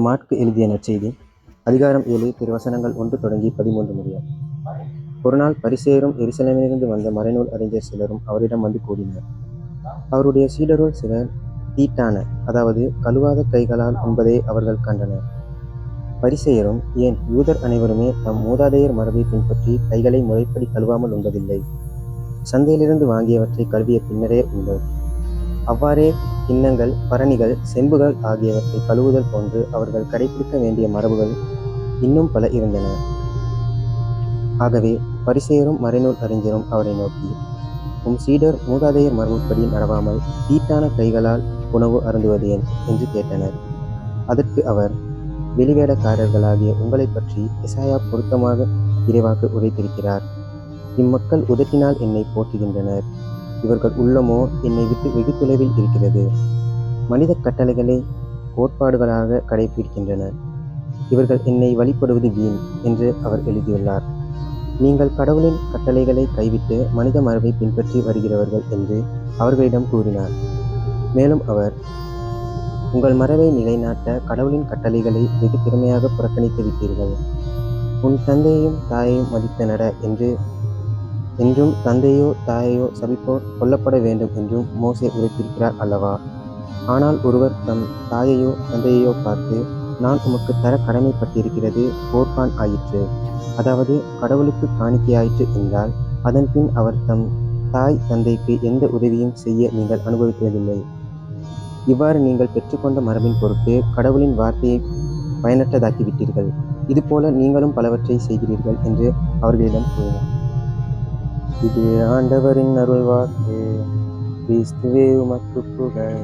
Mark எழுதிய நற்செய்தி அதிகாரம் 7 திருவசனங்கள் 1 தொடங்கி 13 முடிய. ஒரு நாள் பரிசேயரும் எருசலேமிலிருந்து வந்த மறைநூல் அறிஞர் சிலரும் அவரிடம் வந்து கூடினர். அவருடைய சீடருள் சிலர் தீட்டான, அதாவது கழுவாத கைகளால் உண்பதை அவர்கள் கண்டனர். பரிசேயரும், ஏன் யூதர் அனைவருமே தம் மூதாதையர் மரபை பின்பற்றி கைகளை முறைப்படி கழுவாமல் உண்பதில்லை? சந்தையிலிருந்து வாங்கியவற்றை கழுவிய பின்னரே உண்பர். அவ்வாறே கிண்ணங்கள், பரணிகள், செம்புகள் ஆகியவற்றை கழுவுதல் போன்று அவர்கள் கடைபிடிக்க வேண்டிய மரபுகள் இன்னும் பல இருந்தன. ஆகவே பரிசேயரும் மறைநூல் அறிஞரும் அவரை நோக்கி, உம் சீடர் மூதாதையர் மரபுப்படி நடவாமல் தீட்டான கைகளால் உணவு அருந்துவது ஏன் என்று கேட்டனர். அதற்கு அவர், வெளிவேடக்காரர்களாகிய உங்களை பற்றி எசாயா பொருத்தமாக இறைவாக்கு உரைத்திருக்கிறார். இம்மக்கள் உதட்டினால் என்னை போற்றுகின்றனர், இவர்கள் உள்ளமோ என்னை விட்டு வெகு தொலைவில் இருக்கிறது. மனித கட்டளைகளை கோட்பாடுகளாக கடைபிடிக்கின்றனர். இவர்கள் என்னை வழிபடுவது வீண் என்று அவர் எழுதியுள்ளார். நீங்கள் கடவுளின் கட்டளைகளை கைவிட்டு மனித மரபை பின்பற்றி வருகிறவர்கள் என்று அவர்களிடம் கூறினார். மேலும் அவர், உங்கள் மரபை நிலைநாட்ட கடவுளின் கட்டளைகளை வெகு திறமையாக புறக்கணித்து விட்டீர்கள். உன் தந்தையையும் தாயையும் மதித்து நட என்றும் தந்தையோ தாயையோ சபிப்போர் கொல்லப்பட வேண்டும் என்றும் மோசே உரைத்திருக்கிறார் அல்லவா? ஆனால் ஒருவர் தம் தாயையோ தந்தையையோ பார்த்து, நான் உமக்கு தர கடமைப்பட்டிருக்கிறது கோர்பான் ஆயிற்று, அதாவது கடவுளுக்கு காணிக்கையாயிற்று என்றால், அதன் பின் அவர் தம் தாய் தந்தைக்கு எந்த உதவியும் செய்ய நீங்கள் அனுபவிப்பதில்லை. இவ்வாறு நீங்கள் பெற்றுக்கொண்ட மரபின் பொருட்டு கடவுளின் வார்த்தையை பயனற்றதாக்கிவிட்டீர்கள். இதுபோல நீங்களும் பலவற்றை செய்கிறீர்கள் என்று அவர்களிடம் கூறினார். இது ஆண்டவரின் அருள்வாக்கு. கிறிஸ்துவே உமக்கு புகழ்.